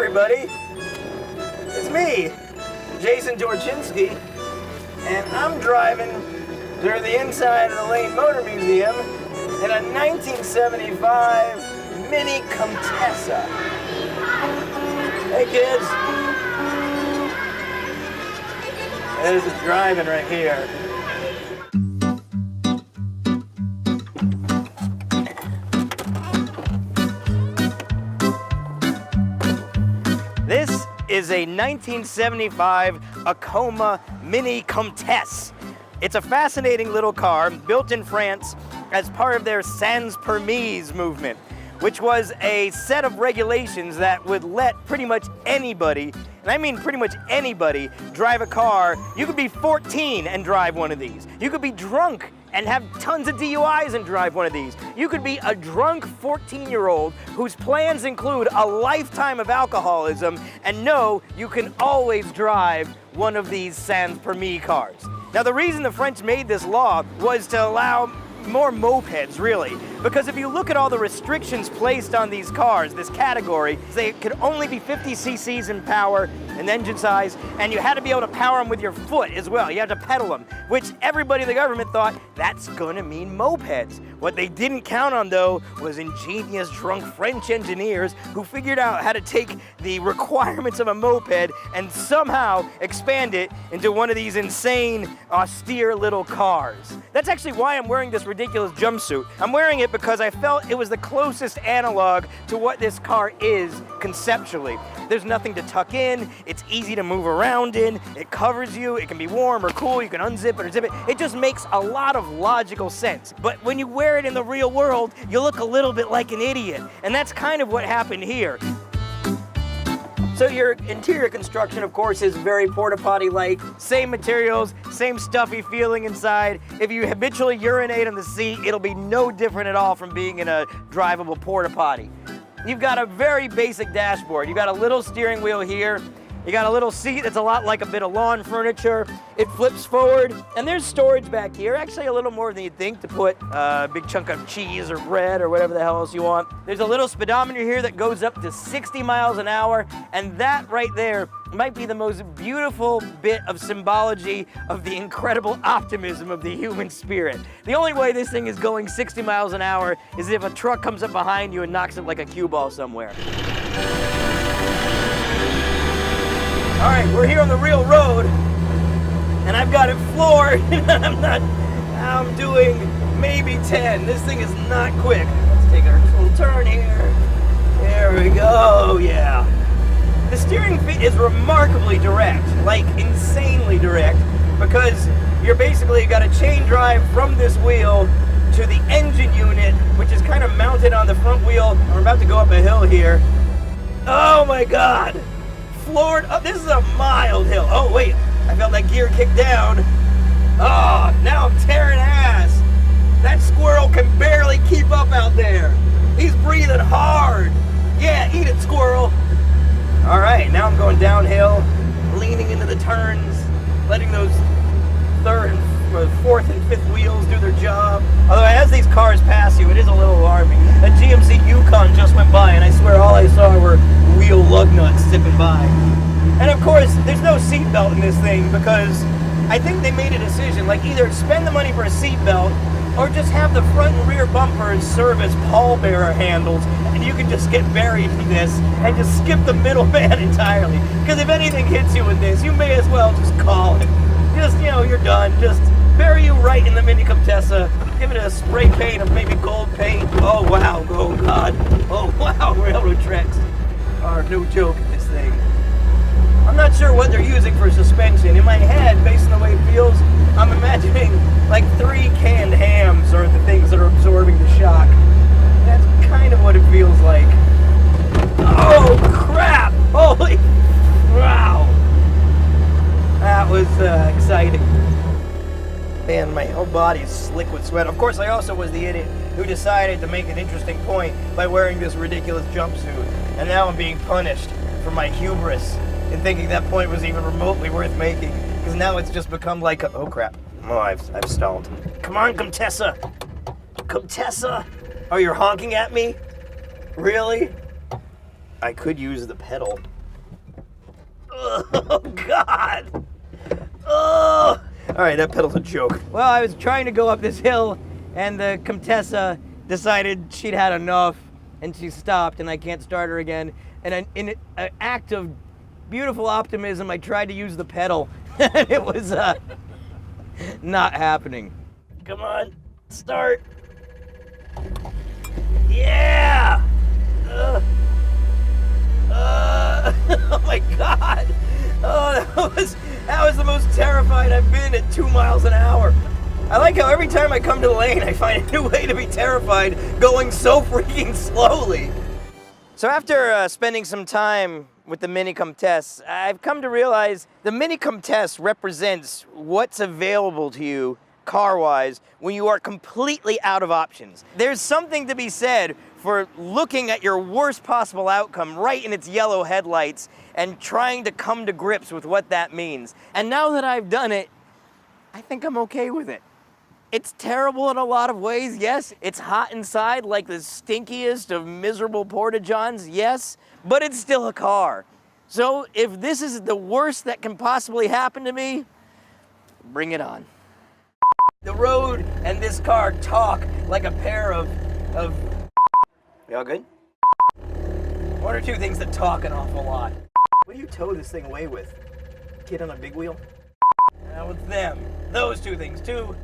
everybody. It's me, Jason Dorchinski, and I'm driving through the inside of the Lane Motor Museum in a 1975 Mini Comtesse. Hey kids. There's the driving right here. This is a 1975 Acoma Mini Comtesse. It's a fascinating little car built in France as part of their Sans Permis movement, which was a set of regulations that would let pretty much anybody, and I mean pretty much anybody, drive a car. You could be 14 and drive one of these. You could be drunk and have tons of DUIs and drive one of these. You could be a drunk 14-year-old whose plans include a lifetime of alcoholism, and know you can always drive one of these Sans Permis cars. Now, the reason the French made this law was to allow more mopeds, really, because if you look at all the restrictions placed on these cars, this category, they could only be 50 cc's in power and engine size, and you had to be able to power them with your foot as well. You had to pedal them, which everybody in the government thought that's going to mean mopeds. What they didn't count on, though, was ingenious drunk French engineers who figured out how to take the requirements of a moped and somehow expand it into one of these insane, austere little cars. That's actually why I'm wearing this ridiculous jumpsuit. I'm wearing it because I felt it was the closest analog to what this car is conceptually. There's nothing to tuck in, it's easy to move around in, it covers you, it can be warm or cool, you can unzip it or zip it. It just makes a lot of logical sense. But when you wear it in the real world, you look a little bit like an idiot. And that's kind of what happened here. So your interior construction, of course, is very porta potty-like. Same materials, same stuffy feeling inside. If you habitually urinate in the seat, it'll be no different at all from being in a drivable porta potty. You've got a very basic dashboard. You've got a little steering wheel here. You got a little seat that's a lot like a bit of lawn furniture. It flips forward, and there's storage back here. Actually, a little more than you'd think to put a big chunk of cheese or bread or whatever the hell else you want. There's a little speedometer here that goes up to 60 miles an hour, and that right there might be the most beautiful bit of symbology of the incredible optimism of the human spirit. The only way this thing is going 60 miles an hour is if a truck comes up behind you and knocks it like a cue ball somewhere. All right, we're here on the real road, and I've got it floored, and I'm doing maybe 10. This thing is not quick. Let's take our little turn here. There we go, yeah. The steering is remarkably direct, like insanely direct, because you're basically got a chain drive from this wheel to the engine unit, which is kind of mounted on the front wheel. We're about to go up a hill here. Oh my God. Floored up. This is a mild hill. Oh wait, I felt that gear kick down. Oh, now I'm tearing ass. That squirrel can barely keep up out there. He's breathing hard. Yeah, eat it, squirrel. All right, now I'm going downhill, leaning into the turns, letting those third and fourth and fifth wheels do their job. Although as these cars pass you, it is a little alarming. A GMC Yukon just went by, and I swear all I saw were wheel lug nuts zipping by. And of course, there's no seatbelt in this thing because I think they made a decision, like either spend the money for a seatbelt or just have the front and rear bumpers serve as pallbearer handles, and you can just get buried in this and just skip the middleman entirely. Because if anything hits you with this, you may as well just call it. Just, you know, you're done. Just bury you right in the Mini Comtesse. Give it a spray paint of maybe gold paint. Oh wow, oh God. Oh wow, railroad tracks are no joke at this thing. I'm not sure what they're using for suspension. In my head, based on the way it feels, I'm imagining like 3 canned hams are the things that are absorbing the shock. That's kind of what it feels like. Oh crap! Holy wow! That was exciting. Man, my whole body is slick with sweat. Of course, I also was the idiot who decided to make an interesting point by wearing this ridiculous jumpsuit. And now I'm being punished for my hubris in thinking that point was even remotely worth making. Because now it's just become like a, oh crap. Oh, I've stalled. Come on, Comtesse. Comtesse? Oh, you're honking at me? Really? I could use the pedal. Oh, God. Oh. All right, that pedal's a joke. Well, I was trying to go up this hill, and the Comtesse decided she'd had enough, and she stopped, and I can't start her again. And in an act of beautiful optimism, I tried to use the pedal, and it was not happening. Come on, start. Yeah! Oh my God! Oh, that was the most terrified I've been at 2 miles an hour. I like how every time I come to the lane, I find a new way to be terrified, going so freaking slowly. So after spending some time with the Mini Comtesse, I've come to realize the Mini Comtesse represents what's available to you car-wise when you are completely out of options. There's something to be said for looking at your worst possible outcome right in its yellow headlights and trying to come to grips with what that means. And now that I've done it, I think I'm okay with it. It's terrible in a lot of ways, yes. It's hot inside like the stinkiest of miserable porta-johns, yes. But it's still a car. So if this is the worst that can possibly happen to me, bring it on. The road and this car talk like a pair of... Y'all good? One or two things that talk an awful lot. What do you tow this thing away with? Kid on a big wheel? With them. Those two things, too.